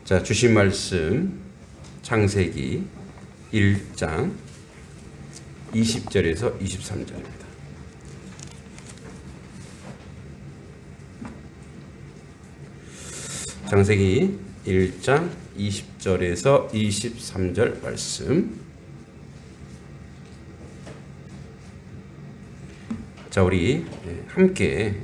자, 주신 말씀 창세기 1장 20절에서 23절입니다. 창세기 1장 20절에서 23절 말씀. 자, 우리 함께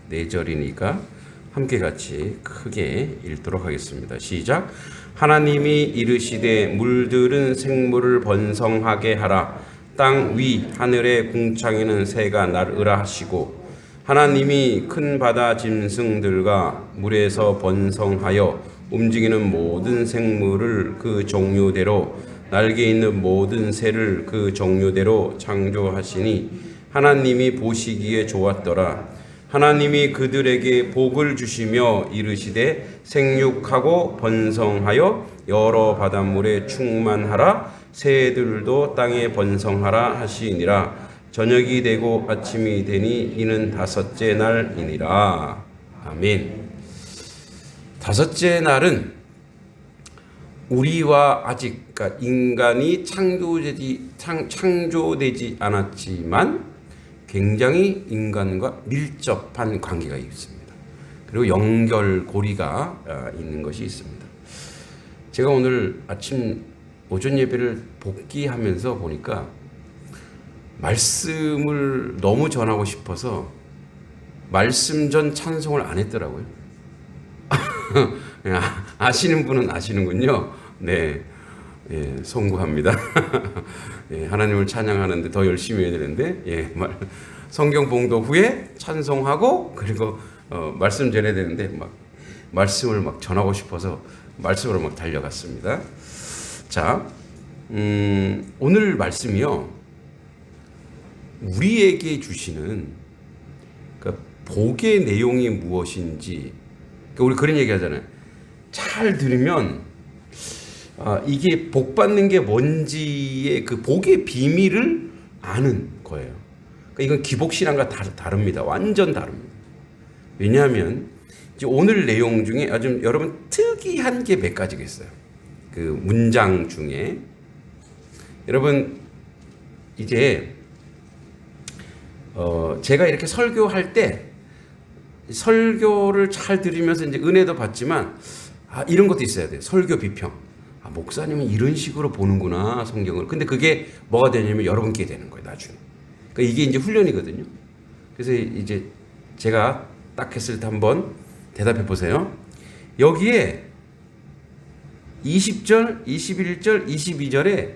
4절이니까 함께 같이 크게 읽도록 하겠습니다. 시작. 하나님이 이르시되 물들은 생물을 번성하게 하라. 땅 위 하늘의 궁창에는 새가 날으라 하시고 하나님이 큰 바다 짐승들과 물에서 번성하여 움직이는 모든 생물을 그 종류대로 날개 있는 모든 새를 그 종류대로 창조하시니 하나님이 보시기에 좋았더라. 하나님이 그들에게 복을 주시며 이르시되 생육하고 번성하여 여러 바닷물에 충만하라. 새들도 땅에 번성하라 하시니라. 저녁이 되고 아침이 되니 이는 다섯째 날이니라. 아멘. 다섯째 날은 우리와 아직 그러니까 인간이 창조되지 않았지만 굉장히 인간과 밀접한 관계가 있습니다. 그리고 연결고리가 있는 것이 있습니다. 제가 오늘 아침 오전 예배를 복귀하면서 보니까 말씀을 너무 전하고 싶어서 말씀 전 찬송을 안 했더라고요. 아시는 분은 아시는군요. 네, 예, 송구합니다. 예, 하나님을 찬양하는데 더 열심히 해야 되는데, 예, 성경 봉독 후에 찬송하고 그리고 말씀 전해야 되는데 말씀을 전하고 싶어서 말씀으로 달려갔습니다. 자, 오늘 말씀이요, 우리에게 주시는 그러니까 복의 내용이 무엇인지, 그러니까 우리 그런 얘기 하잖아요. 잘 들으면 이게 복 받는 게 뭔지의 그 복의 비밀을 아는 거예요. 그러니까 이건 기복신앙과 다릅니다. 완전 다릅니다. 왜냐하면 이제 오늘 내용 중에 아주 여러분 특이한 게 몇 가지가 있어요. 그 문장 중에 여러분 이제 제가 이렇게 설교할 때 설교를 잘 들으면서 이제 은혜도 받지만 이런 것도 있어야 돼요. 설교 비평. 목사님은 이런 식으로 보는구나 성경을. 근데 그게 뭐가 되냐면 여러분께 되는 거예요, 나중에. 그러니까 이게 이제 훈련이거든요. 그래서 이제 제가 딱 했을 때 한번 대답해 보세요. 여기에 20절, 21절, 22절에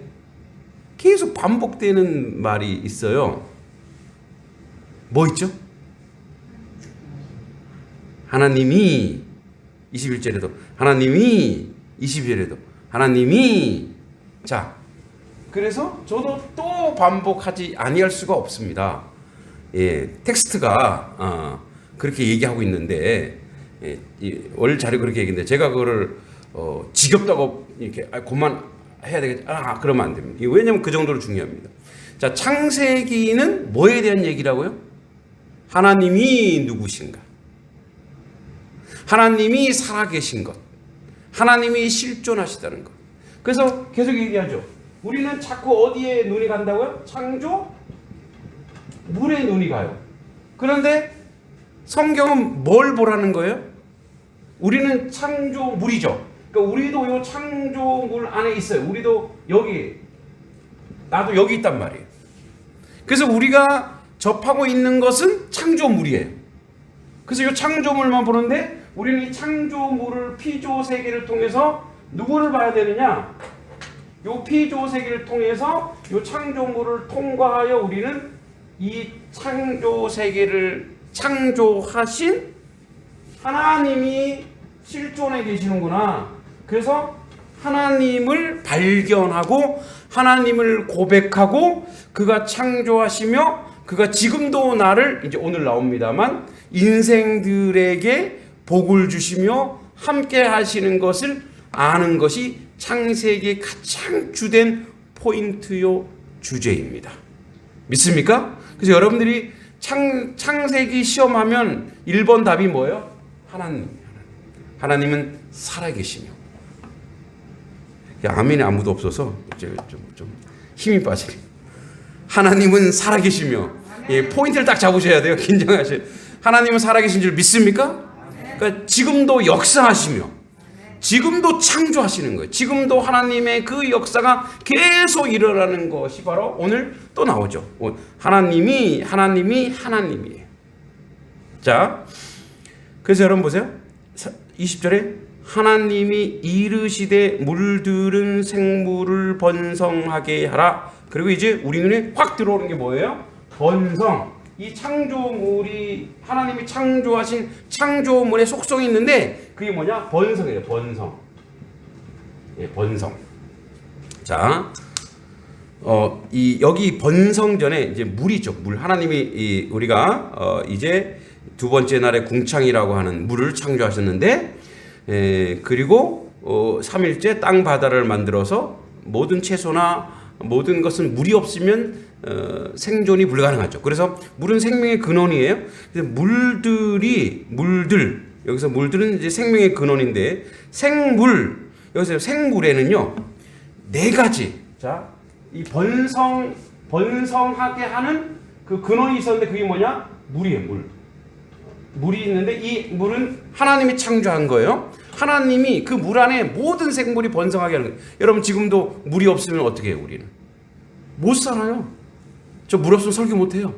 계속 반복되는 말이 있어요. 뭐 있죠? 하나님이 21절에도, 하나님이 22절에도, 하나님이. 자, 그래서 저도 또 반복하지 아니할 수가 없습니다. 예, 텍스트가 그렇게 얘기하고 있는데, 원래 자료 그렇게 얘기했는데 제가 그거를 지겹다고 이렇게 그만 해야 되겠다. 그러면 안 됩니다. 왜냐면 그 정도로 중요합니다. 자, 창세기는 뭐에 대한 얘기라고요? 하나님이 누구신가? 하나님이 살아계신 것, 하나님이 실존하시다는 것. 그래서 계속 얘기하죠. 우리는 자꾸 어디에 눈이 간다고요? 창조? 물에 눈이 가요. 그런데 성경은 뭘 보라는 거예요? 우리는 창조물이죠. 그러니까 우리도 이 창조물 안에 있어요. 우리도 여기, 나도 여기 있단 말이에요. 그래서 우리가 접하고 있는 것은 창조물이에요. 그래서 이 창조물만 보는데 우리는 이 창조물을 피조 세계를 통해서 누구를 봐야 되느냐? 이 피조 세계를 통해서 이 창조물을 통과하여 우리는 이 창조 세계를 창조하신 하나님이 실존해 계시는구나. 그래서 하나님을 발견하고 하나님을 고백하고 그가 창조하시며 그가 지금도 나를, 이제 오늘 나옵니다만, 인생들에게 복을 주시며 함께 하시는 것을 아는 것이 창세기의 가장 주된 포인트요 주제입니다. 믿습니까? 그래서 여러분들이 창세기 시험하면 1번 답이 뭐예요? 하나님. 하나님은 살아계시며. 아멘이 아무도 없어서 좀 힘이 빠지네. 하나님은 살아계시며. 예, 포인트를 딱 잡으셔야 돼요. 긴장하셔야. 하나님은 살아계신 줄 믿습니까? 그러니까 지금도 역사하시며 지금도 창조하시는 거예요. 지금도 하나님의 그 역사가 계속 일어나는 것이 바로 오늘 또 나오죠. 하나님이에요. 자, 그래서 여러분 보세요. 20절에 하나님이 이르시되 물들은 생물을 번성하게 하라. 그리고 이제 우리 눈에 확 들어오는 게 뭐예요? 번성. 이 창조물이 하나님이 창조하신 창조물의 속성이 있는데 그게 뭐냐? 번성이에요. 번성. 예, 번성. 자, 여기 번성 전에 이제 물이죠. 물. 하나님이 우리가 이제 두 번째 날에 궁창이라고 하는 물을 창조하셨는데, 그리고 3일째 땅 바다를 만들어서 모든 채소나 모든 것은 물이 없으면 생존이 불가능하죠. 그래서 물은 생명의 근원이에요. 그래서 물들 여기서 물들은 이제 생명의 근원인데 생물 여기서 생물에는요 4가지. 자, 이 번성하게 하는 그 근원이 있었는데 그게 뭐냐? 물이에요. 물이 있는데 이 물은 하나님이 창조한 거예요. 하나님이 그 물 안에 모든 생물이 번성하게 하는 거예요. 여러분 지금도 물이 없으면 어떻게 해요? 우리는 못 살아요. 저 물 없으면 설교 못 해요.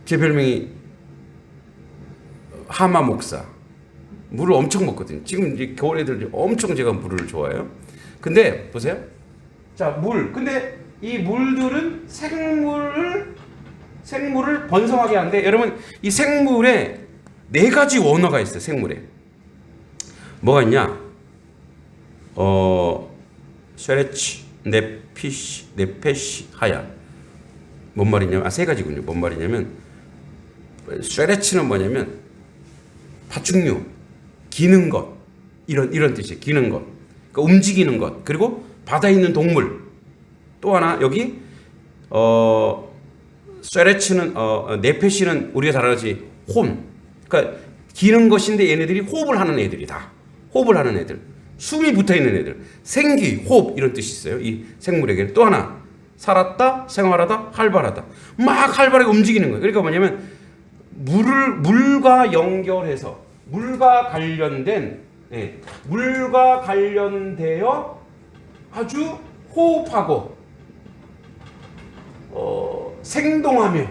제 별명이 하마 목사. 물을 엄청 먹거든요. 지금 이제 겨울 애들 엄청 제가 물을 좋아해요. 근데 보세요. 자, 물. 근데 이 물들은 생물을 번성하게 하는데 여러분 이 생물에 4가지 원어가 있어요. 생물에 뭐가 있냐? 쉐레치, 네페시, 하야. 뭔 말이냐면 3가지군요. 뭔 말이냐면 쉐레치는 뭐냐면 파충류, 기는 것 이런 뜻이에요. 기는 것, 그러니까 움직이는 것. 그리고 바다에 있는 동물. 또 하나 여기 쉐레치는 네페시는 우리가 잘 알지 혼. 그러니까 기는 것인데 얘네들이 호흡을 하는 애들이다. 호흡을 하는 애들. 숨이 붙어 있는 애들. 생기, 호흡 이런 뜻이 있어요. 이 생물에게는. 또 하나 살았다, 생활하다, 활발하다. 막 활발하게 움직이는 거예요. 그러니까 뭐냐면 물과 연결해서 물과 관련되어 아주 호흡하고 생동하며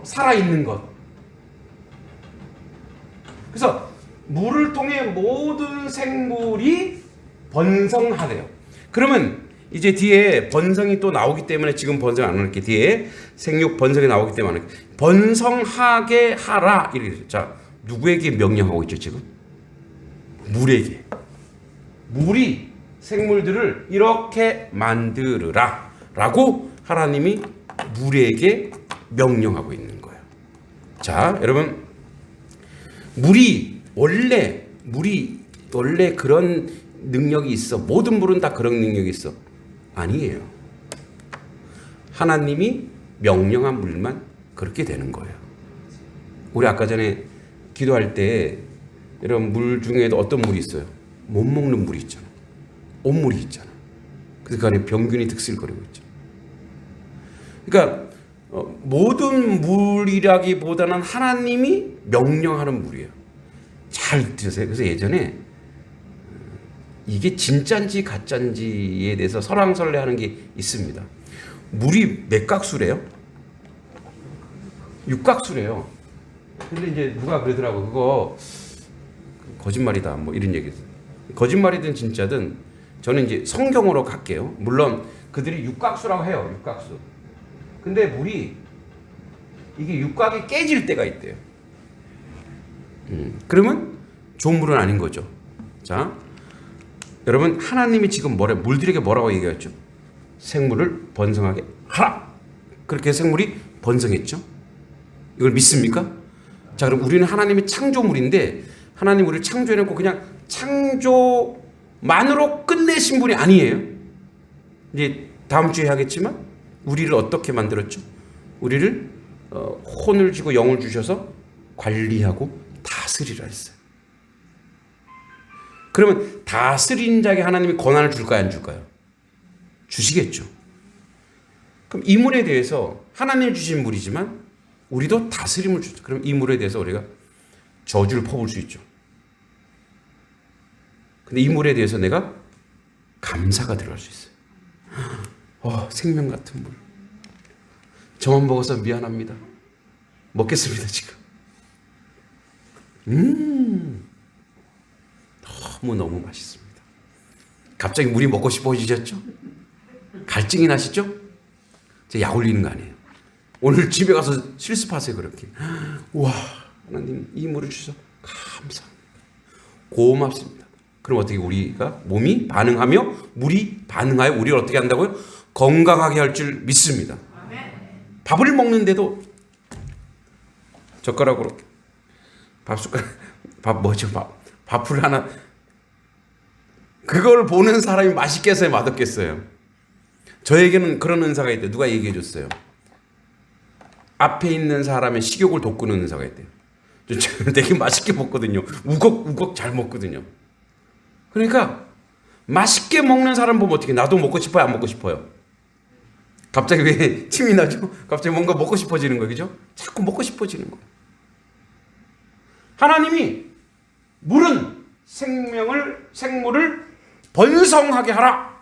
살아있는 것. 그래서 물을 통해 모든 생물이 번성하래요. 그러면 이제 뒤에 번성이 또 나오기 때문에 지금 번성 안 할게. 뒤에 생육 번성이 나오기 때문에 번성하게 하라 이렇게. 자, 누구에게 명령하고 있죠 지금? 물에게. 물이 생물들을 이렇게 만들으라 라고 하나님이 물에게 명령하고 있는 거예요. 자, 여러분 물이 원래 그런 능력이 있어. 모든 물은 다 그런 능력이 있어. 아니에요. 하나님이 명령한 물만 그렇게 되는 거예요. 우리 아까 전에 기도할 때 여러분 물 중에도 어떤 물이 있어요? 못 먹는 물이 있잖아. 온물이 있잖아. 그래서 그 안에 병균이 득실거리고 있죠. 그러니까 모든 물이라기보다는 하나님이 명령하는 물이에요. 잘 들으세요. 그래서 예전에 이게 진짠지 가짠지에 대해서 설왕설래하는 게 있습니다. 물이 몇 각수래요? 6각수래요. 근데 이제 누가 그러더라고. 그거 거짓말이다. 뭐 이런 얘기. 거짓말이든 진짜든 저는 이제 성경으로 갈게요. 물론 그들이 6각수라고 해요. 6각수. 근데 물이 이게 6각이 깨질 때가 있대요. 그러면 좋은 물은 아닌 거죠. 자, 여러분 하나님이 지금 물들에게 뭐라고 얘기했죠? 생물을 번성하게 하라. 그렇게 생물이 번성했죠. 이걸 믿습니까? 자, 그럼 우리는 하나님의 창조물인데 하나님 우리를 창조해놓고 그냥 창조만으로 끝내신 분이 아니에요. 이제 다음 주에 하겠지만 우리를 어떻게 만들었죠? 우리를 혼을 주고 영을 주셔서 관리하고 다스리라 했어요. 그러면 다스린 자에게 하나님이 권한을 줄까요, 안 줄까요? 주시겠죠. 그럼 이 물에 대해서 하나님이 주신 물이지만 우리도 다스림을 주죠. 그럼 이 물에 대해서 우리가 저주를 퍼부을 수 있죠. 근데 이 물에 대해서 내가 감사가 들어갈 수 있어요. 생명 같은 물. 저만 먹어서 미안합니다. 먹겠습니다, 지금. 너무너무 맛있습니다. 갑자기 물이 먹고 싶어지셨죠? 갈증이 나시죠? 약 올리는 거 아니에요. 오늘 집에 가서 실습하세요, 그렇게. 와, 하나님 이 물을 주셔서 감사합니다. 고맙습니다. 그럼 어떻게 우리가 몸이 반응하며 물이 반응하여 우리를 어떻게 한다고요? 건강하게 할 줄 믿습니다. 밥을 먹는데도 젓가락으로 밥을 하나, 그걸 보는 사람이 맛있겠어요, 맛없겠어요? 저에게는 그런 은사가 있대요. 누가 얘기해 줬어요. 앞에 있는 사람의 식욕을 돋구는 은사가 있대요. 되게 맛있게 먹거든요. 우걱우걱 잘 먹거든요. 그러니까 맛있게 먹는 사람 보면 어떻게, 나도 먹고 싶어요, 안 먹고 싶어요? 갑자기 왜 침이 나죠? 갑자기 뭔가 먹고 싶어지는 거예요, 그죠? 자꾸 먹고 싶어지는 거예요. 하나님이 물은 생물을 번성하게 하라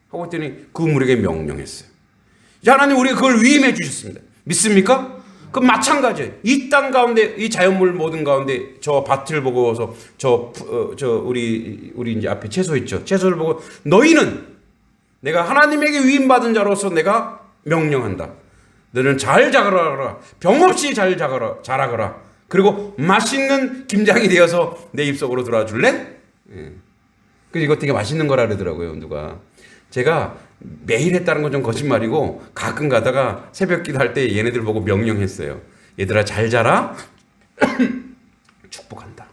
하고 했더니 그 물에게 명령했어요. 하나님 우리가 그걸 위임해 주셨습니다. 믿습니까? 그 마찬가지예요. 이 땅 가운데, 이 자연물 모든 가운데 저 밭을 보고서 우리 이제 앞에 채소 있죠. 채소를 보고 너희는 내가 하나님에게 위임받은 자로서 내가 명령한다. 너는 잘 자라거라. 병없이 잘 자라거라. 그리고 맛있는 김장이 되어서 내 입속으로 들어와 줄래? 예. 그래서 이거 되게 맛있는 거라 그러더라고요, 누가. 제가 매일 했다는 건 좀 거짓말이고 가끔 가다가 새벽 기도할 때 얘네들 보고 명령했어요. 얘들아 잘 자라. 축복한다.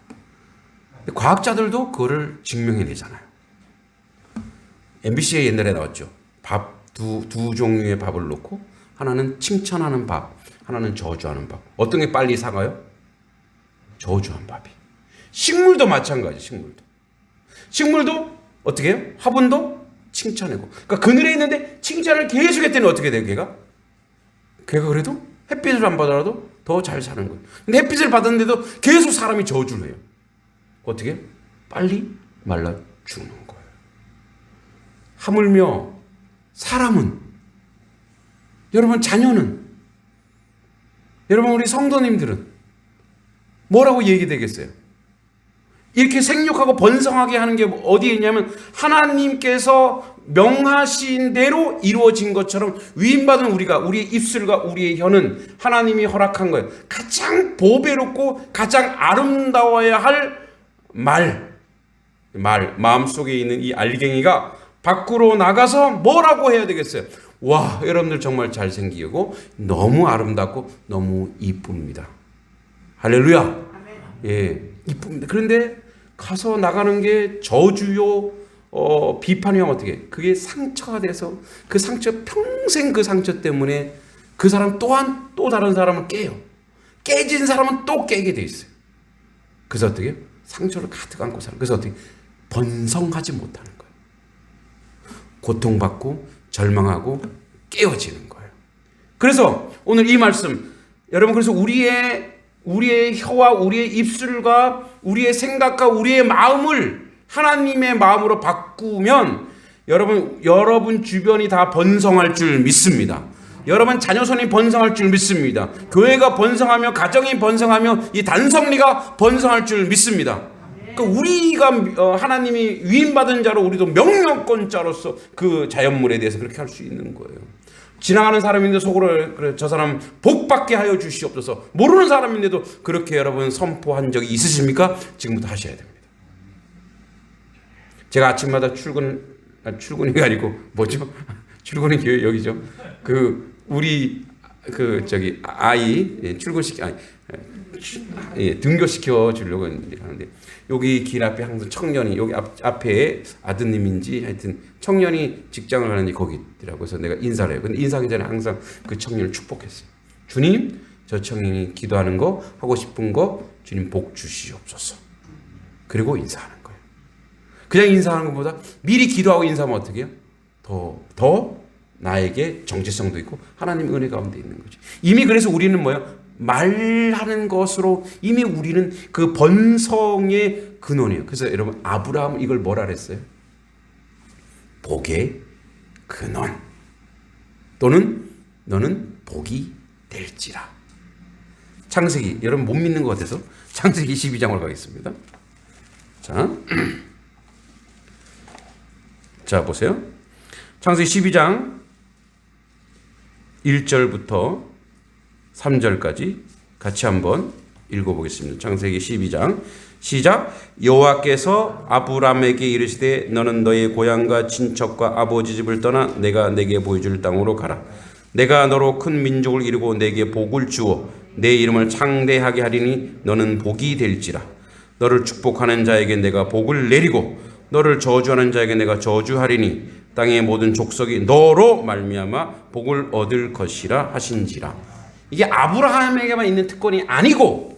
과학자들도 그거를 증명해내잖아요. MBC에 옛날에 나왔죠. 두 종류의 밥을 놓고 하나는 칭찬하는 밥, 하나는 저주하는 밥. 어떤 게 빨리 상하요? 저주한 밥이. 식물도 마찬가지. 식물도 어떻게 해요? 화분도 칭찬하고. 그러니까 그늘에 있는데 칭찬을 계속 했더니 어떻게 돼요, 걔가 그래도 햇빛을 안 받아도 더 잘 사는 거예요. 근데 햇빛을 받았는데도 계속 사람이 저주를 해요. 어떻게? 빨리 말라 죽는 거예요. 하물며 사람은, 여러분 자녀는, 여러분 우리 성도님들은 뭐라고 얘기되겠어요? 이렇게 생육하고 번성하게 하는 게 어디에 있냐면 하나님께서 명하신 대로 이루어진 것처럼 위임받은 우리의 입술과 우리의 혀는 하나님이 허락한 거예요. 가장 보배롭고 가장 아름다워야 할 마음속에 있는 이 알갱이가 밖으로 나가서 뭐라고 해야 되겠어요? 와, 여러분들 정말 잘생기고 너무 아름답고 너무 이쁩니다. 할렐루야. 예, 이쁩니다. 그런데 가서 나가는 게 저주요, 비판이면 어떻게? 그게 상처가 돼서 그 상처, 평생 그 상처 때문에 그 사람 또한 또 다른 사람을 깨요. 깨진 사람은 또 깨게 돼 있어요. 그래서 어떻게? 상처를 가득 안고 살아요. 그래서 어떻게? 번성하지 못하는 거예요. 고통받고 절망하고 깨어지는 거예요. 그래서 오늘 이 말씀, 여러분, 그래서 우리의 혀와 우리의 입술과 우리의 생각과 우리의 마음을 하나님의 마음으로 바꾸면 여러분 주변이 다 번성할 줄 믿습니다. 여러분 자녀손이 번성할 줄 믿습니다. 교회가 번성하며 가정이 번성하며 이 단성리가 번성할 줄 믿습니다. 그러니까 우리가 하나님이 위임받은 자로 우리도 명령권자로서 그 자연물에 대해서 그렇게 할 수 있는 거예요. 지나가는 사람인데 속으로 그래, 저 사람 복받게 하여 주시옵소서. 모르는 사람인데도 그렇게 여러분 선포한 적이 있으십니까? 지금부터 하셔야 됩니다. 제가 아침마다 출근이 아니고 뭐죠? 출근이 교회 여기죠. 우리 아이 등교시켜 주려고 하는데 여기 길 앞에 항상 청년이, 여기 앞에 아드님인지 하여튼 청년이 직장을 가는지 거기 있더라고요. 그래서 내가 인사를 해요. 근데 인사하기 전에 항상 그 청년을 축복했어요. 주님, 저 청년이 기도하는 거, 하고 싶은 거 주님 복 주시옵소서. 그리고 인사하는 거예요. 그냥 인사하는 것보다 미리 기도하고 인사하면 어떻게 해요? 더 나에게 정체성도 있고 하나님 은혜 가운데 있는 거죠. 이미 그래서 우리는 뭐예요? 말하는 것으로 이미 우리는 그 번성의 근원이에요. 그래서 여러분 아브라함 이걸 뭐라 그랬어요? 복의 근원 또는 너는 복이 될지라. 창세기 여러분 못 믿는 것 같아서 창세기 12장으로 가겠습니다. 자 보세요. 창세기 12장 1절부터 3절까지 같이 한번 읽어보겠습니다. 창세기 12장 시작. 여호와께서 아브람에게 이르시되 너는 너의 고향과 친척과 아버지 집을 떠나 내가 내게 보여줄 땅으로 가라. 내가 너로 큰 민족을 이루고 내게 복을 주어 내 이름을 창대하게 하리니 너는 복이 될지라. 너를 축복하는 자에게 내가 복을 내리고 너를 저주하는 자에게 내가 저주하리니 땅의 모든 족속이 너로 말미암아 복을 얻을 것이라 하신지라. 이게 아브라함에게만 있는 특권이 아니고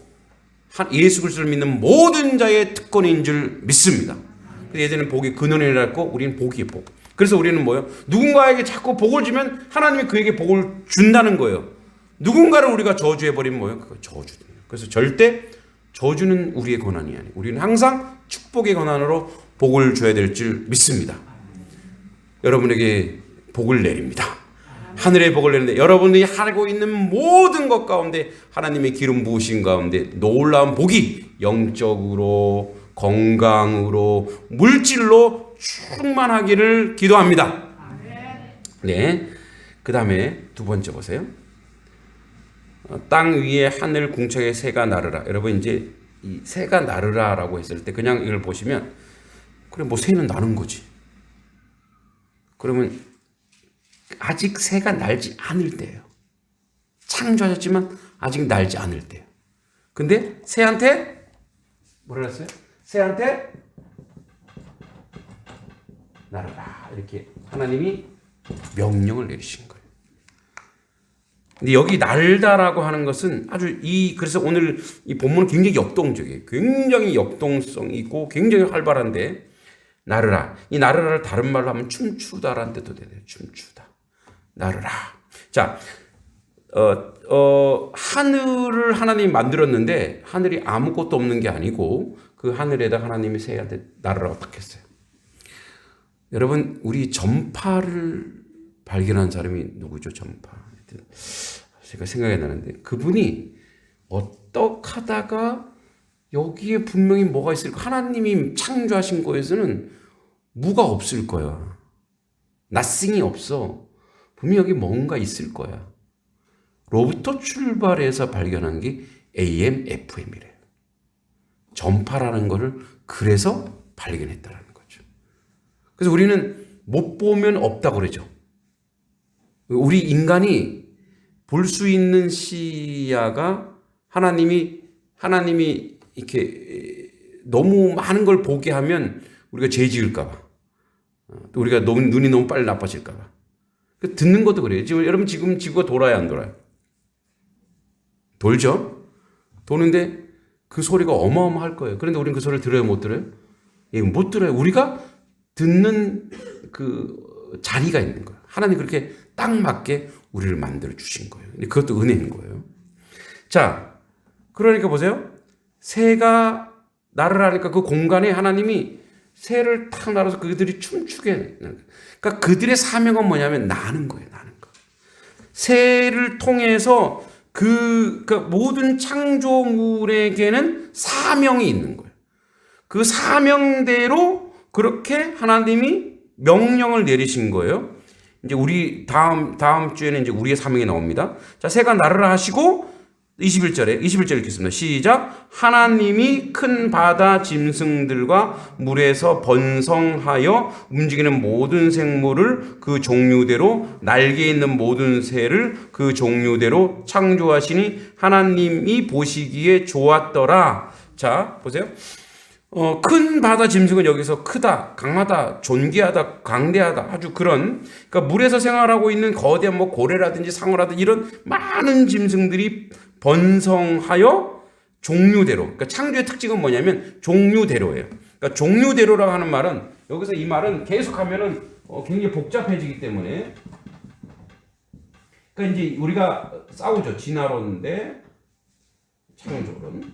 예수 그리스도를 믿는 모든 자의 특권인 줄 믿습니다. 예전에는 복이 근원이라고 우리는 복이 복. 그래서 우리는 뭐예요? 누군가에게 자꾸 복을 주면 하나님이 그에게 복을 준다는 거예요. 누군가를 우리가 저주해버리면 뭐예요? 그거 저주돼요. 그래서 절대 저주는 우리의 권한이 아니고 우리는 항상 축복의 권한으로 복을 줘야 될 줄 믿습니다. 여러분에게 복을 내립니다. 하늘의 복을 내는데 여러분이 하고 있는 모든 것 가운데 하나님의 기름 부으신 가운데 놀라운 복이 영적으로 건강으로 물질로 충만하기를 기도합니다. 네, 그 다음에 두 번째 보세요. 땅 위에 하늘 궁창에 새가 나르라. 여러분 이제 이 새가 나르라라고 했을 때 그냥 이걸 보시면 그래 뭐 새는 나는 거지. 그러면 아직 새가 날지 않을 때예요. 창조하셨지만 아직 날지 않을 때예요. 근데 새한테 뭐라 했어요? 새한테 날아라 이렇게 하나님이 명령을 내리신 거예요. 근데 여기 날다라고 하는 것은 아주 그래서 오늘 이 본문은 굉장히 역동적이에요. 굉장히 역동성 있고 굉장히 활발한데 나르라. 이 나르라를 다른 말로 하면 춤추다라는 뜻도 돼요. 춤추다. 나르라. 자, 하늘을 하나님이 만들었는데 하늘이 아무것도 없는 게 아니고 그 하늘에다 하나님이 새한테 나르라고 딱 했어요. 여러분 우리 전파를 발견한 사람이 누구죠? 전파. 제가 생각이 나는데 그분이 어떻게 하다가 여기에 분명히 뭐가 있을까? 하나님이 창조하신 거에서는 무가 없을 거야. nothing이 없어. 분명히 여기 뭔가 있을 거야. 로부터 출발해서 발견한 게 AM, FM이래요. 전파라는 거를 그래서 발견했다는 거죠. 그래서 우리는 못 보면 없다고 그러죠. 우리 인간이 볼 수 있는 시야가 하나님이 이렇게 너무 많은 걸 보게 하면 우리가 죄 지을까봐. 또 우리가 눈이 너무 빨리 나빠질까봐. 듣는 것도 그래요. 여러분 지금 지구가 돌아야 안 돌아요? 돌죠? 도는데 그 소리가 어마어마할 거예요. 그런데 우리는 그 소리를 들어요? 못 들어요? 못 들어요. 우리가 듣는 그 자리가 있는 거예요. 하나님 그렇게 딱 맞게 우리를 만들어 주신 거예요. 그것도 은혜인 거예요. 자, 그러니까 보세요. 새가 나를 하니까 그 공간에 하나님이 새를 탁 날아서 그들이 춤추게. 그러니까 그들의 사명은 뭐냐면 나는 거예요. 나는 거. 새를 통해서 그러니까 모든 창조물에게는 사명이 있는 거예요. 그 사명대로 그렇게 하나님이 명령을 내리신 거예요. 이제 우리 다음 주에는 이제 우리의 사명이 나옵니다. 자, 새가 나르라 하시고 21절 읽겠습니다. 시작. 하나님이 큰 바다 짐승들과 물에서 번성하여 움직이는 모든 생물을 그 종류대로 날개 있는 모든 새를 그 종류대로 창조하시니 하나님이 보시기에 좋았더라. 자, 보세요. 큰 바다 짐승은 여기서 크다, 강하다, 존귀하다, 강대하다 아주 그런 그러니까 물에서 생활하고 있는 거대한 뭐 고래라든지 상어라든지 이런 많은 짐승들이 번성하여 종류대로. 그러니까 창조의 특징은 뭐냐면 종류대로예요. 그러니까 종류대로라고 하는 말은 여기서 이 말은 계속하면은 굉장히 복잡해지기 때문에 그러니까 이제 우리가 싸우죠. 진화론 대 창조론.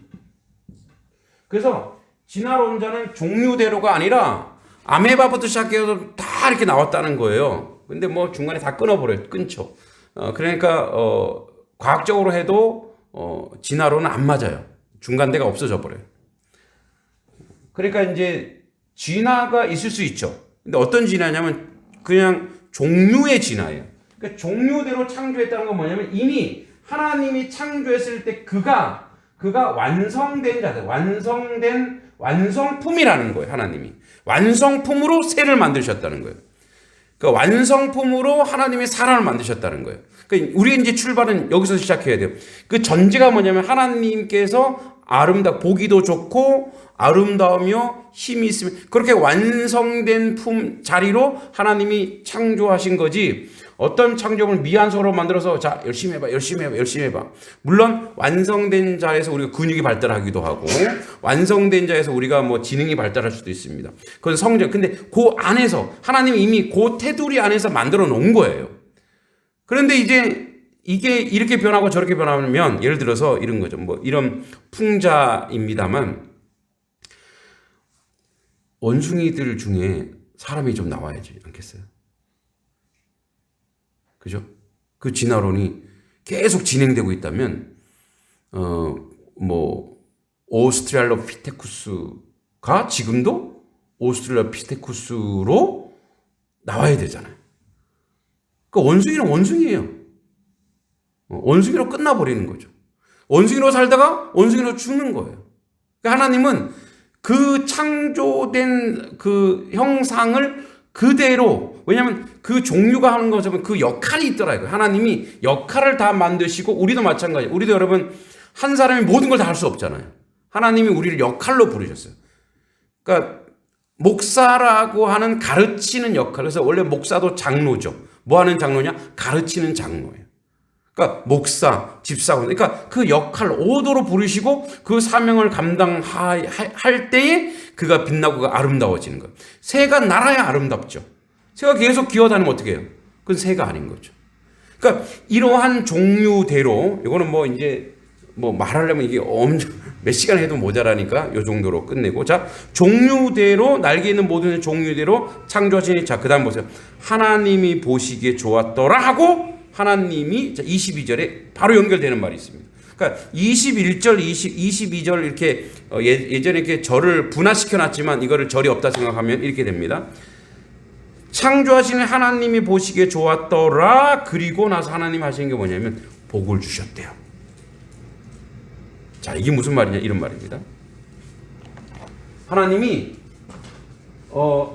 그래서 진화론자는 종류대로가 아니라 아메바부터 시작해서 다 이렇게 나왔다는 거예요. 근데 뭐 중간에 다 끊어버려요. 끊죠. 그러니까 과학적으로 해도 진화론은 안 맞아요. 중간대가 없어져 버려요. 그러니까 이제 진화가 있을 수 있죠. 근데 어떤 진화냐면 그냥 종류의 진화예요. 그러니까 종류대로 창조했다는 건 뭐냐면 이미 하나님이 창조했을 때 그가 완성된 자들, 완성품이라는 거예요. 하나님이 완성품으로 새를 만드셨다는 거예요. 그러니까 완성품으로 하나님이 사람을 만드셨다는 거예요. 그러니까 우리 이제 출발은 여기서 시작해야 돼요. 그 전제가 뭐냐면 하나님께서 보기도 좋고 아름다우며 힘이 있으면 그렇게 완성된 자리로 하나님이 창조하신 거지. 어떤 창조물 미완성으로 만들어서 자 열심히 해봐. 물론 완성된 자에서 우리가 근육이 발달하기도 하고 완성된 자에서 우리가 뭐 지능이 발달할 수도 있습니다. 그건 성전. 근데 그 안에서 하나님이 이미 그 테두리 안에서 만들어 놓은 거예요. 그런데 이제 이게 이렇게 변하고 저렇게 변하면 예를 들어서 이런 거죠. 뭐 이런 풍자입니다만 원숭이들 중에 사람이 좀 나와야지 않겠어요? 그죠? 그 진화론이 계속 진행되고 있다면 뭐 오스트랄로피테쿠스가 지금도 오스트랄로피테쿠스로 나와야 되잖아요. 그러니까 원숭이는 원숭이에요. 원숭이로 끝나버리는 거죠. 원숭이로 살다가 원숭이로 죽는 거예요. 그러니까 하나님은 그 창조된 그 형상을 그대로, 왜냐하면 그 종류가 하는 것처럼 그 역할이 있더라고요. 하나님이 역할을 다 만드시고 우리도 마찬가지예요. 우리도 여러분 한 사람이 모든 걸 다 할 수 없잖아요. 하나님이 우리를 역할로 부르셨어요. 그러니까 목사라고 하는 가르치는 역할. 그래서 원래 목사도 장로죠. 뭐 하는 장로냐? 가르치는 장로예요. 그러니까 목사, 집사관. 그러니까 그 역할 오도로 부르시고 그 사명을 감당할 때에 그가 빛나고 그가 아름다워지는 거예요. 새가 날아야 아름답죠. 새가 계속 기어다니면 어떻게 해요? 그건 새가 아닌 거죠. 그러니까 이러한 종류대로, 이거는 뭐 이제 뭐 말하려면 이게 엄청 몇 시간 해도 모자라니까 요 정도로 끝내고, 자, 종류대로, 날개 있는 모든 종류대로 창조하시니, 자, 그 다음 보세요. 하나님이 보시기에 좋았더라 하고 하나님이, 자, 22절에 바로 연결되는 말이 있습니다. 그러니까 21절, 22절 이렇게 예전에 이렇게 절을 분화시켜 놨지만 이거를 절이 없다 생각하면 이렇게 됩니다. 창조하시는 하나님이 보시기에 좋았더라. 그리고 나서 하나님 하시는 게 뭐냐면 복을 주셨대요. 자, 이게 무슨 말이냐, 이런 말입니다. 하나님이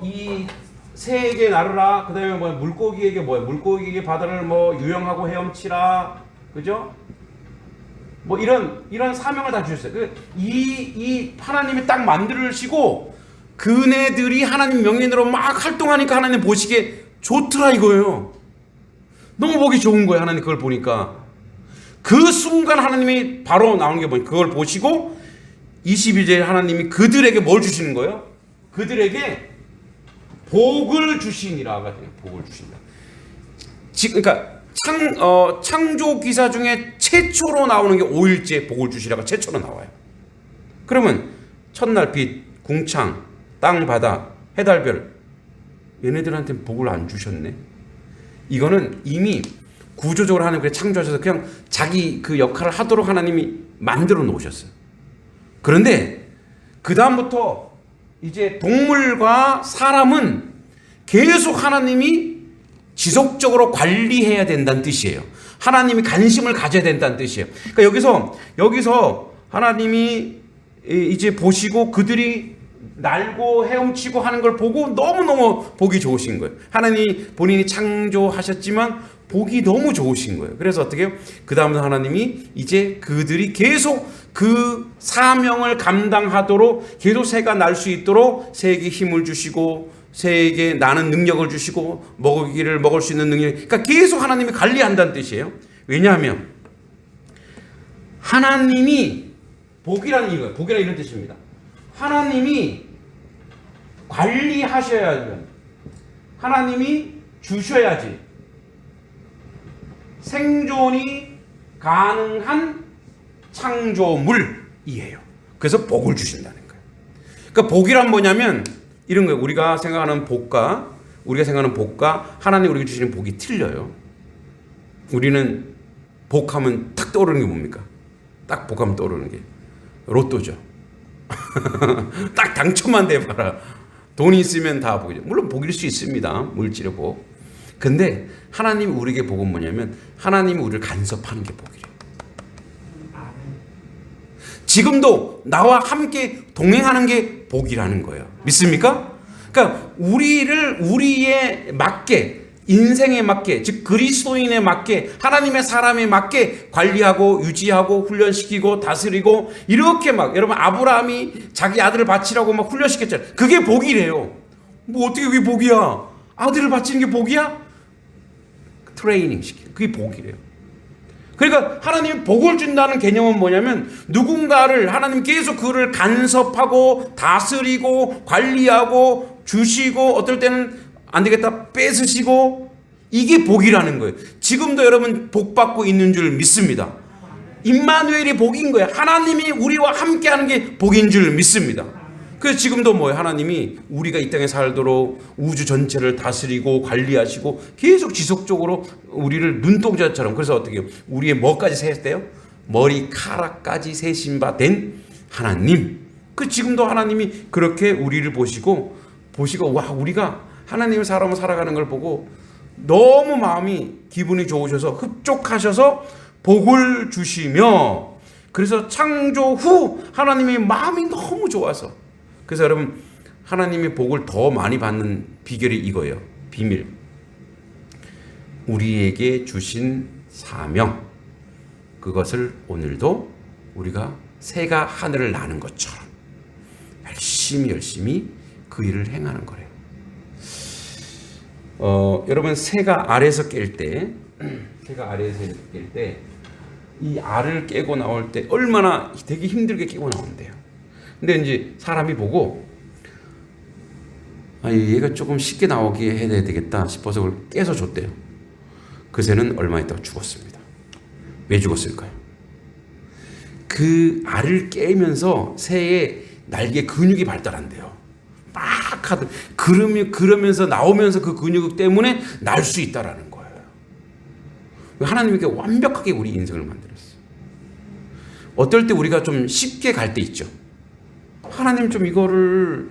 이 새에게 나르라, 그 다음에 뭐 물고기에게 물고기에게 바다를 뭐 유영하고 헤엄치라, 그죠? 뭐 이런 사명을 다 주셨어요. 이 하나님이 딱 만드시고 그네들이 하나님 명예대로 막 활동하니까 하나님 보시기에 좋더라 이거예요. 너무 보기 좋은 거예요. 하나님 그걸 보니까 그 순간 하나님이 바로 나오는 게 뭐냐, 그걸 보시고 22절에 하나님이 그들에게 뭘 주시는 거예요? 그들에게 복을 주시니라. 복을 주신다. 그러니까 창조 기사 중에 최초로 나오는 게 5일째 복을 주시라가 최초로 나와요. 그러면 첫날 빛, 궁창, 땅, 바다, 해달별, 얘네들한테 복을 안 주셨네. 이거는 이미 구조적으로 하나님께 창조하셔서 그냥 자기 그 역할을 하도록 하나님이 만들어 놓으셨어요. 그런데 그 다음부터 이제 동물과 사람은 계속 하나님이 지속적으로 관리해야 된다는 뜻이에요. 하나님이 관심을 가져야 된다는 뜻이에요. 그러니까 여기서 하나님이 이제 보시고 그들이 날고 헤엄치고 하는 걸 보고 너무너무 보기 좋으신 거예요. 하나님이 본인이 창조하셨지만 보기 너무 좋으신 거예요. 그래서 어떻게 해요? 그 다음에 하나님이 이제 그들이 계속 그 사명을 감당하도록 계속 새가 날 수 있도록 새에게 힘을 주시고 새에게 나는 능력을 주시고 먹이를 먹을 수 있는 능력, 그러니까 계속 하나님이 관리한다는 뜻이에요. 왜냐하면 하나님이 복이라는 이거예요. 복이라는 이런 뜻입니다. 하나님이 관리하셔야지, 하나님이 주셔야지 생존이 가능한 창조물이에요. 그래서 복을 주신다는 거예요. 그러니까 복이란 뭐냐면 이런 거예요. 우리가 생각하는 복과 하나님 우리에게 주시는 복이 틀려요. 우리는 복하면 탁 떠오르는 게 뭡니까? 딱 복하면 떠오르는 게 로또죠. 딱 당첨만 돼봐라. 돈이 있으면 다 복이죠. 물론 복일 수 있습니다. 물질의 복. 근데 하나님이 우리에게 복은 뭐냐면 하나님이 우리를 간섭하는 게 복이래요. 지금도 나와 함께 동행하는 게 복이라는 거예요. 믿습니까? 그러니까 우리의 맞게, 인생에 맞게, 즉 그리스도인에 맞게, 하나님의 사람에 맞게 관리하고 유지하고 훈련시키고 다스리고 이렇게 막, 여러분 아브라함이 자기 아들을 바치라고 막 훈련시켰잖아요. 그게 복이래요. 뭐 어떻게 그게 복이야? 아들을 바치는 게 복이야? 트레이닝 시키는 그게 복이래요. 그러니까 하나님이 복을 준다는 개념은 뭐냐면 누군가를 하나님 계속 그를 간섭하고 다스리고 관리하고 주시고 어떨 때는 안 되겠다 뺏으시고, 이게 복이라는 거예요. 지금도 여러분 복 받고 있는 줄 믿습니다. 임마누엘이 복인 거예요. 하나님이 우리와 함께하는 게 복인 줄 믿습니다. 그래서 지금도 뭐예요? 하나님이 우리가 이 땅에 살도록 우주 전체를 다스리고 관리하시고 계속 지속적으로 우리를 눈동자처럼, 그래서 어떻게 해요? 우리의 뭐까지 세셨대요? 머리카락까지 세신 바 된 하나님. 그 지금도 하나님이 그렇게 우리를 보시고 와, 우리가 하나님의 사람을 살아가는 걸 보고 너무 마음이 기분이 좋으셔서 흡족하셔서 복을 주시며, 그래서 창조 후 하나님의 마음이 너무 좋아서, 그래서 여러분 하나님의 복을 더 많이 받는 비결이 이거예요. 비밀. 우리에게 주신 사명, 그것을 오늘도 우리가 새가 하늘을 나는 것처럼 열심히 그 일을 행하는 거래요. 여러분 새가 알에서 깰 때, 이 알을 깨고 나올 때 얼마나 되게 힘들게 깨고 나온대요. 근데 이제 사람이 보고 얘가 조금 쉽게 나오게 해야 되겠다 싶어서 그걸 깨서 줬대요. 그 새는 얼마 있다가 죽었습니다. 왜 죽었을까요? 그 알을 깨면서 새의 날개 근육이 발달한대요. 막 하든 그러면서 나오면서 그 근육 때문에 날 수 있다라는 거예요. 하나님께 완벽하게 우리 인생을 만들었어요. 어떨 때 우리가 좀 쉽게 갈 때 있죠. 하나님 좀 이거를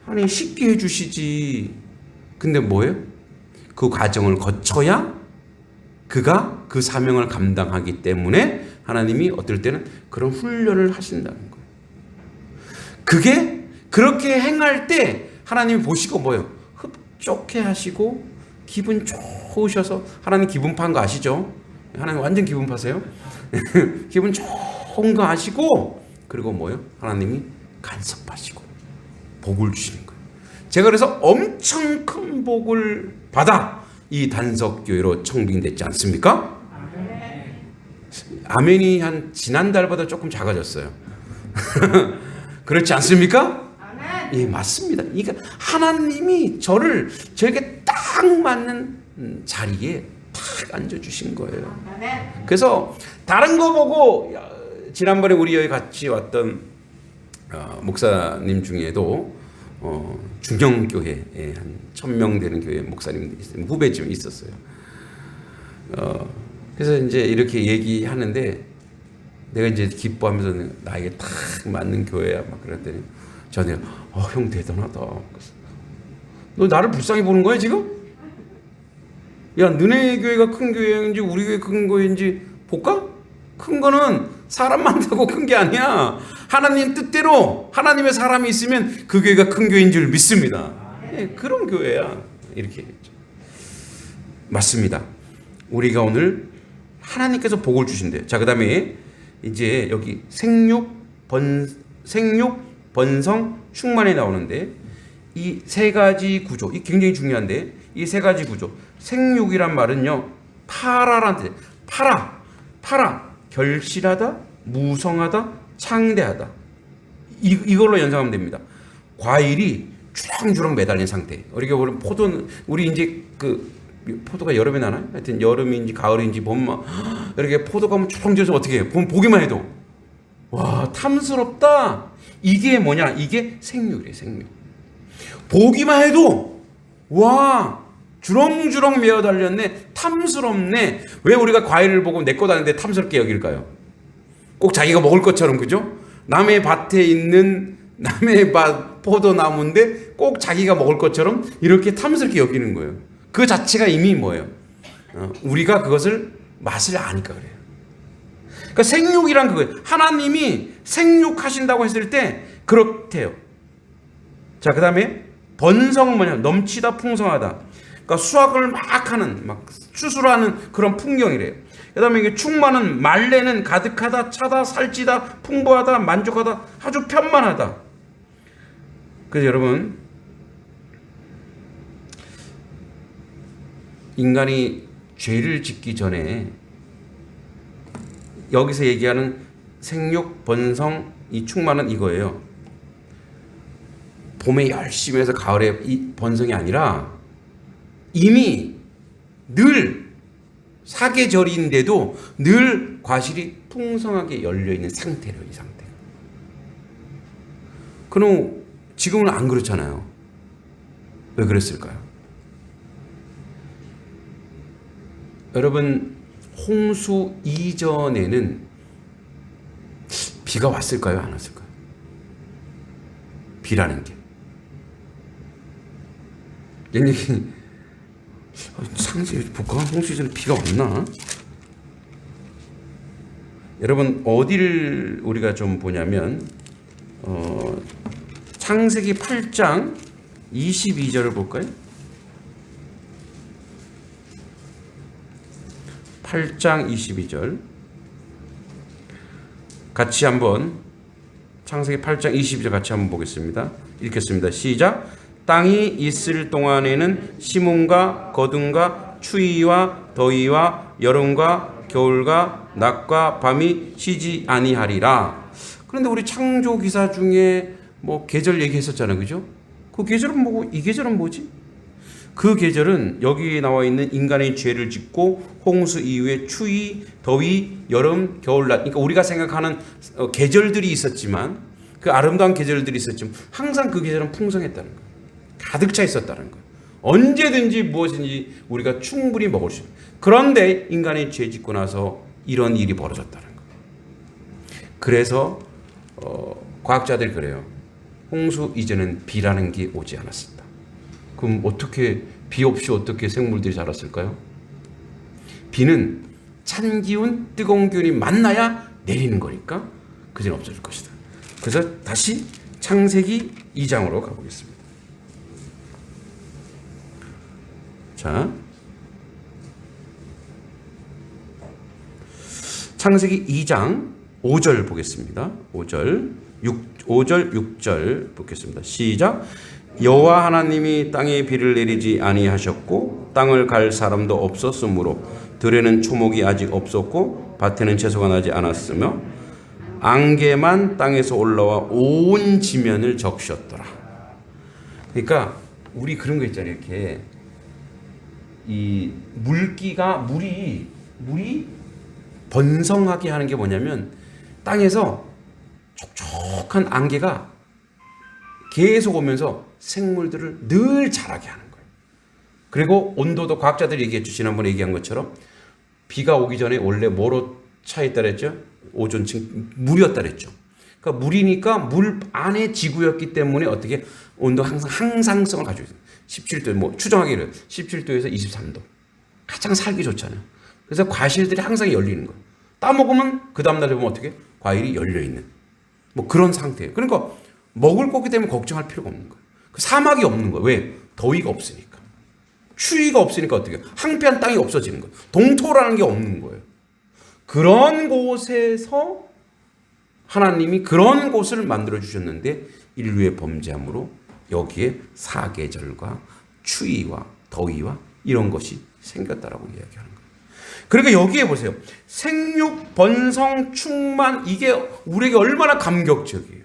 하나님 쉽게 해주시지. 근데 뭐예요? 그 과정을 거쳐야 그가 그 사명을 감당하기 때문에 하나님이 어떨 때는 그런 훈련을 하신다는 거예요. 그게 그렇게 행할 때 하나님이 보시고 뭐예요? 흡족해 하시고 기분 좋으셔서, 하나님 기분 파는 거 아시죠? 하나님 완전 기분 파세요. 기분 좋은 거 아시고, 그리고 뭐예요? 하나님이 간섭하시고 복을 주시는 거예요. 제가 그래서 엄청 큰 복을 받아 이 단석교회로 청빙됐지 않습니까? 아멘이 한 지난달보다 조금 작아졌어요. 그렇지 않습니까? 예, 맞습니다. 그러니까 하나님이 저에게 딱 맞는 자리에 딱 앉아주신 거예요. 그래서 다른 거 보고, 지난번에 우리 여기 같이 왔던 목사님 중에도 중형교회에 한 1000명 되는 교회 목사님 후배 좀 있었어요. 그래서 이제 이렇게 얘기하는데 내가 이제 기뻐하면서 나에게 딱 맞는 교회야 막 그랬더니 저한테 형 대단하다. 너 나를 불쌍히 보는 거야 지금? 야, 너네 교회가 큰 교회인지 우리 교회 큰 교회인지 볼까? 큰 거는 사람 만들고 큰 게 아니야. 하나님 뜻대로 하나님의 사람이 있으면 그 교회가 큰 교회인 줄 믿습니다. 네, 그런 교회야. 이렇게 얘기했죠. 맞습니다. 우리가 오늘 하나님께서 복을 주신대요. 자, 그 다음에 이제 여기 생육, 번성, 충만에 나오는데 이 세 가지 구조, 이 굉장히 중요한데 이 세 가지 구조, 생육이란 말은요, 파라란 뜻. 파라, 결실하다, 무성하다, 창대하다. 이걸로 연상하면 됩니다. 과일이 주렁주렁 매달린 상태. 우리가 보면 우리 이제 포도가 여름에 나나요? 하여튼 여름인지 가을인지 보면 이렇게 포도가 뭐 주렁주렁 어떻게 해? 보기만 해도 와 탐스럽다. 이게 뭐냐? 이게 생육이래. 생육. 보기만 해도 와 주렁주렁 매어 달렸네. 탐스럽네. 왜 우리가 과일을 보고 내 것 아닌데 탐스럽게 여길까요? 꼭 자기가 먹을 것처럼, 그죠? 남의 밭에 있는 남의 밭 포도나무인데 꼭 자기가 먹을 것처럼 이렇게 탐스럽게 여기는 거예요. 그 자체가 이미 뭐예요? 우리가 그것을 맛을 아니까 그래요. 그러니까 생육이란 그거예요. 하나님이 생육하신다고 했을 때 그렇대요. 자, 그 다음에 번성 뭐냐? 넘치다, 풍성하다. 그러니까 수확을 막 하는, 막 추수하는 그런 풍경이래요. 그 다음에 이게 충만은, 말레는 가득하다, 차다, 살찌다, 풍부하다, 만족하다, 아주 편만하다. 그래서 여러분, 인간이 죄를 짓기 전에 여기서 얘기하는 생육, 번성, 이 충만은 이거예요. 봄에 열심히 해서 가을에 이 번성이 아니라 이미 늘 사계절인데도 늘 과실이 풍성하게 열려있는 상태래요. 이 상태. 그럼 지금은 안 그렇잖아요. 왜 그랬을까요? 여러분, 홍수 이전에는 비가 왔을까요? 안 왔을까요? 비라는 게. 얘기 상세 볼까? 홍수 이전에 비가 왔나? 여러분, 어디를 우리가 좀 보냐면 창세기 8장 22절을 볼까요? 8장 22절 같이 한번 창세기 8장 22절 같이 한번 보겠습니다. 읽겠습니다. 시작. 땅이 있을 동안에는 심음과 거둠과 추위와 더위와 여름과 겨울과 낮과 밤이 쉬지 아니하리라. 그런데 우리 창조 기사 중에 뭐 계절 얘기했었잖아요, 그죠? 그 계절은 뭐고 이 계절은 뭐지? 그 계절은 여기 나와 있는 인간의 죄를 짓고 홍수 이후에 추위, 더위, 여름, 겨울, 낮. 그러니까 우리가 생각하는 계절들이 있었지만 그 아름다운 계절들이 있었지만 항상 그 계절은 풍성했다는 거예요. 가득 차 있었다는 거예요. 언제든지 무엇인지 우리가 충분히 먹을 수 있는. 그런데 인간이 죄 짓고 나서 이런 일이 벌어졌다는 거예요. 그래서 과학자들이 그래요. 홍수 이전엔 비라는 게 오지 않았습니다. 그럼 어떻게 비 없이 어떻게 생물들이 자랐을까요? 비는 찬 기운, 뜨거운 기운이 만나야 내리는 거니까 그전 없어질 것이다. 그래서 다시 창세기 2장으로 가보겠습니다. 자, 창세기 2장 5절 보겠습니다. 5절 6절 보겠습니다. 시작. 여호와 하나님이 땅에 비를 내리지 아니하셨고 땅을 갈 사람도 없었으므로 들에는 초목이 아직 없었고 밭에는 채소가 나지 않았으며 안개만 땅에서 올라와 온 지면을 적셨더라. 그러니까 우리 그런 거 있잖아요. 이렇게 이 물이 번성하게 하는 게 뭐냐면 땅에서 촉촉한 안개가 계속 오면서 생물들을 늘 자라게 하는 거예요. 그리고 온도도 과학자들이 얘기했죠. 지난번에 얘기한 것처럼 비가 오기 전에 원래 뭐로 차 있다 그랬죠? 오존층 물이었다 그랬죠. 그러니까 물이니까 물 안에 지구였기 때문에 어떻게 온도 항상성을 가지고 있어요. 17도 뭐 추정하기를 17도에서 23도 가장 살기 좋잖아요. 그래서 과실들이 항상 열리는 거예요. 따먹으면 그 다음날 보면 어떻게 과일이 열려 있는 뭐 그런 상태예요. 그러니까 먹을 거기 때문에 걱정할 필요가 없는 거예요. 그 사막이 없는 거예요. 왜? 더위가 없으니까. 추위가 없으니까 어떻게 황폐한 땅이 없어지는 거예요. 동토라는 게 없는 거예요. 그런 곳에서 하나님이 그런 곳을 만들어 주셨는데 인류의 범죄함으로 여기에 사계절과 추위와 더위와 이런 것이 생겼다라고 이야기하는 거예요. 그러니까 여기에 보세요. 생육, 번성, 충만, 이게 우리에게 얼마나 감격적이에요.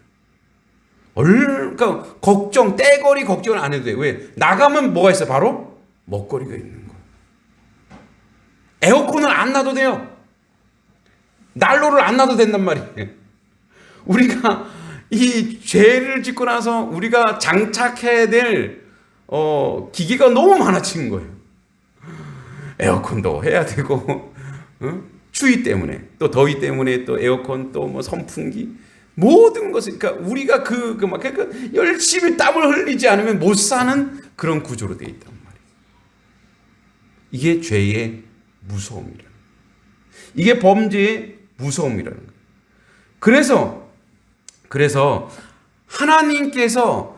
그러니까 걱정, 떼거리 걱정을 안 해도 돼요. 왜? 나가면 뭐가 있어요? 바로 먹거리가 있는 거예요. 에어컨을 안 놔도 돼요. 난로를 안 놔도 된단 말이에요. 우리가 이 죄를 짓고 나서 우리가 장착해야 될 기계가 너무 많아진 거예요. 에어컨도 해야 되고, 추위 때문에, 또 더위 때문에 또 에어컨, 또 뭐 선풍기, 모든 것을, 그러니까 우리가 그러니까 열심히 땀을 흘리지 않으면 못 사는 그런 구조로 되어 있단 말이에요. 이게 죄의 무서움이라는 거예요. 이게 범죄의 무서움이라는 거예요. 그래서 하나님께서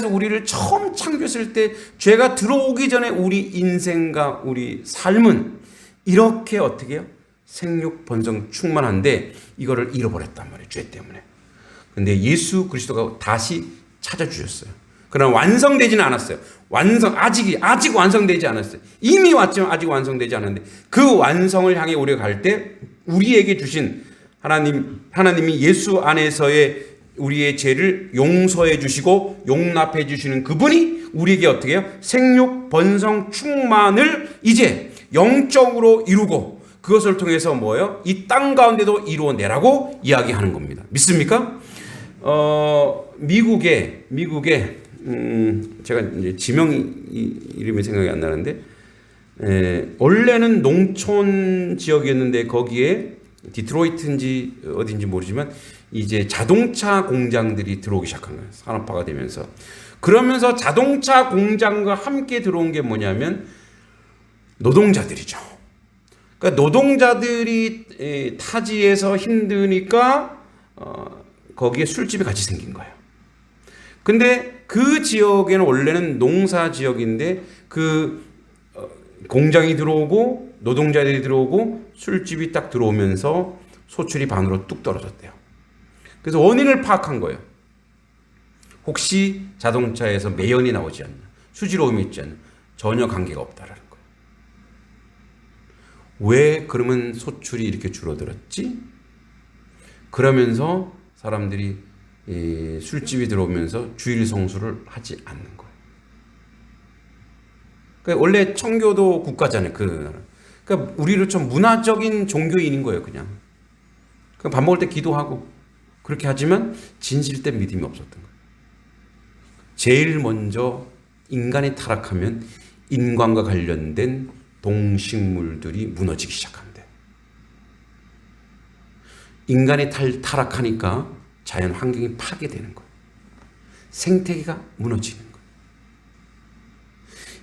우리를 처음 창조했을 때 죄가 들어오기 전에 우리 인생과 우리 삶은 이렇게 어떻게 해요? 생육, 번성, 충만한데 이거를 잃어버렸단 말이에요. 죄 때문에. 근데 예수 그리스도가 다시 찾아주셨어요. 그러나 완성되지는 않았어요. 아직 완성되지 않았어요. 이미 왔지만 아직 완성되지 않았는데 그 완성을 향해 우리가 갈 때 우리에게 주신 하나님이 예수 안에서의 우리의 죄를 용서해 주시고 용납해 주시는 그분이 우리에게 어떻게 해요? 생육, 번성, 충만을 이제 영적으로 이루고 그것을 통해서 뭐예요? 이 땅 가운데도 이루어내라고 이야기하는 겁니다. 믿습니까? 미국에 제가 이제 지명 이름이 생각이 안 나는데 원래는 농촌 지역이었는데 거기에 디트로이트인지 어딘지 모르지만 이제 자동차 공장들이 들어오기 시작한 거예요. 산업화가 되면서. 그러면서 자동차 공장과 함께 들어온 게 뭐냐면 노동자들이죠. 그러니까 노동자들이 타지에서 힘드니까 거기에 술집이 같이 생긴 거예요. 근데 그 지역에는 원래는 농사 지역인데 그 공장이 들어오고 노동자들이 들어오고 술집이 딱 들어오면서 소출이 반으로 뚝 떨어졌대요. 그래서 원인을 파악한 거예요. 혹시 자동차에서 매연이 나오지 않나, 수질오염이 있지 않나, 전혀 관계가 없다라는 거예요. 왜 그러면 소출이 이렇게 줄어들었지? 그러면서 사람들이 술집이 들어오면서 주일 성수를 하지 않는 거예요. 그러니까 원래 청교도 국가잖아요. 그러니까 우리를 좀 문화적인 종교인인 거예요. 그냥 밥 먹을 때 기도하고 그렇게 하지만 진실된 믿음이 없었던 거예요. 제일 먼저 인간이 타락하면 인간과 관련된 동식물들이 무너지기 시작한대. 인간이 타락하니까 자연 환경이 파괴되는 거예요. 생태계가 무너지는 거예요.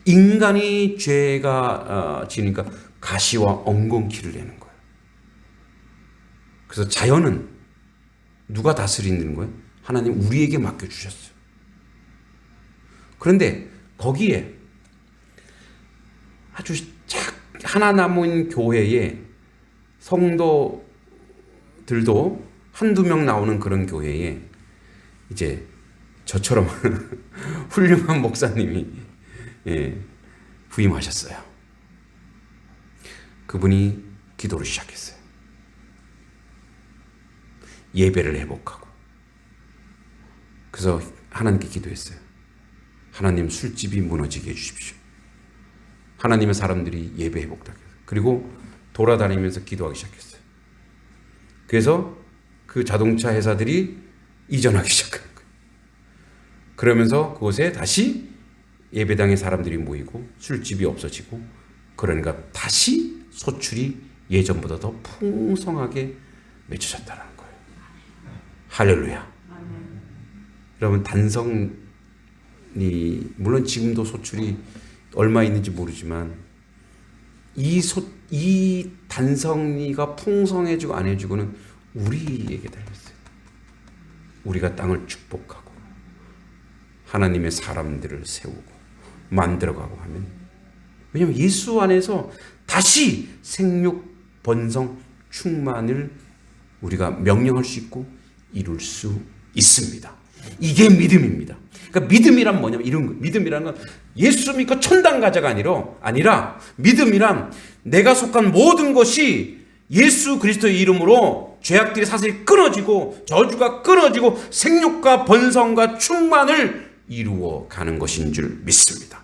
인간이 죄가 지니까 가시와 엉겅퀴를 내는 거예요. 그래서 자연은 누가 다스리는 거예요? 하나님 우리에게 맡겨주셨어요. 그런데 거기에 아주 하나 남은 교회에 성도들도 한두 명 나오는 그런 교회에 이제 저처럼 훌륭한 목사님이 부임하셨어요. 그분이 기도를 시작했어요. 예배를 회복하고. 그래서 하나님께 기도했어요. 하나님 술집이 무너지게 해주십시오. 하나님의 사람들이 예배 회복하게. 그리고 돌아다니면서 기도하기 시작했어요. 그래서 그 자동차 회사들이 이전하기 시작한 거예요. 그러면서 그곳에 다시 예배당에 사람들이 모이고 술집이 없어지고 그러니까 다시 소출이 예전보다 더 풍성하게 맺혀졌다는 거예요. 할렐루야. 여러분 단성이 물론 지금도 소출이 얼마 있는지 모르지만 이 단성이가 풍성해지고 안 해지고는 우리에게 달렸어요. 우리가 땅을 축복하고 하나님의 사람들을 세우고 만들어가고 하면, 왜냐하면 예수 안에서 다시 생육, 번성, 충만을 우리가 명령할 수 있고 이룰 수 있습니다. 이게 믿음입니다. 그러니까 믿음이란 뭐냐면 이런 거. 믿음이라는 건 예수 믿고 천당 가자가 아니라 믿음이란 내가 속한 모든 것이 예수 그리스도의 이름으로 죄악들이 사슬이 끊어지고 저주가 끊어지고 생육과 번성과 충만을 이루어 가는 것인 줄 믿습니다.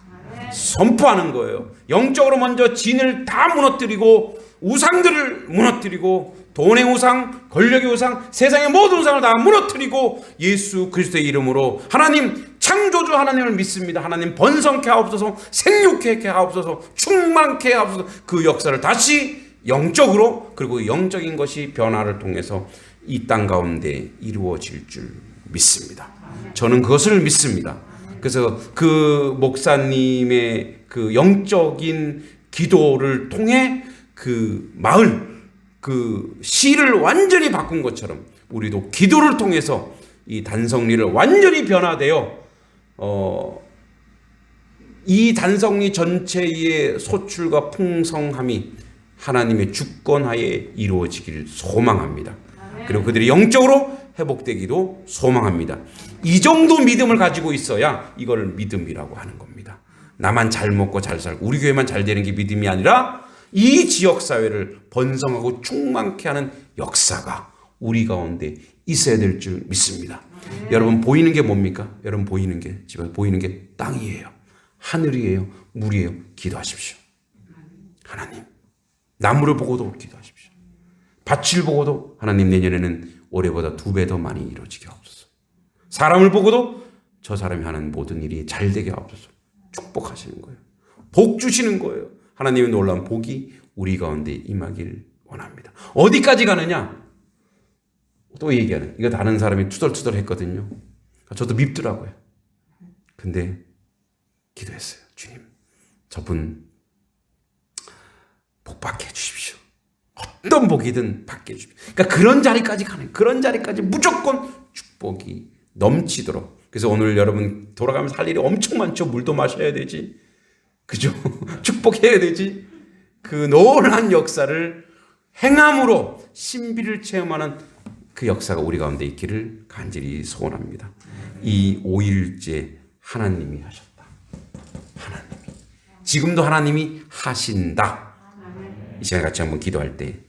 선포하는 거예요. 영적으로 먼저 진을 다 무너뜨리고 우상들을 무너뜨리고 돈의 우상, 권력의 우상, 세상의 모든 우상을 다 무너뜨리고 예수 그리스도의 이름으로 하나님 창조주 하나님을 믿습니다. 하나님 번성케 하옵소서, 생육케 하옵소서, 충만케 하옵소서. 그 역사를 다시 영적으로 그리고 영적인 것이 변화를 통해서 이 땅 가운데 이루어질 줄 믿습니다. 저는 그것을 믿습니다. 그래서 그 목사님의 그 영적인 기도를 통해 그 마을 그 시를 완전히 바꾼 것처럼 우리도 기도를 통해서 이 단성리를 완전히 변화되어 이 단성리 전체의 소출과 풍성함이 하나님의 주권하에 이루어지기를 소망합니다. 그리고 그들이 영적으로 회복되기도 소망합니다. 이 정도 믿음을 가지고 있어야 이걸 믿음이라고 하는 겁니다. 나만 잘 먹고 잘 살고 우리 교회만 잘 되는 게 믿음이 아니라 이 지역사회를 번성하고 충만케 하는 역사가 우리 가운데 있어야 될 줄 믿습니다. 여러분 보이는 게 뭡니까? 여러분 보이는 게 집에 보이는 게 땅이에요. 하늘이에요. 물이에요. 기도하십시오. 하나님 나무를 보고도 기도하십시오. 밭을 보고도 하나님 내년에는 올해보다 2배 더 많이 이루어지게 하옵소서. 사람을 보고도 저 사람이 하는 모든 일이 잘 되게 하옵소서. 축복하시는 거예요. 복 주시는 거예요. 하나님의 놀라운 복이 우리 가운데 임하길 원합니다. 어디까지 가느냐? 또 얘기하는. 이거 다른 사람이 투덜투덜 했거든요. 저도 밉더라고요. 근데 기도했어요. 주님, 저분 복 받게 해주십시오. 어떤 복이든 받게 해주십시오. 그러니까 그런 자리까지 가는, 그런 자리까지 무조건 축복이 넘치도록. 그래서 오늘 여러분 돌아가면서 할 일이 엄청 많죠. 물도 마셔야 되지. 그죠? 축복해야 되지. 그 놀라운 역사를 행함으로 신비를 체험하는 그 역사가 우리 가운데 있기를 간절히 소원합니다. 이 5일째 하나님이 하셨다. 하나님이. 지금도 하나님이 하신다. 이 시간에 같이 한번 기도할 때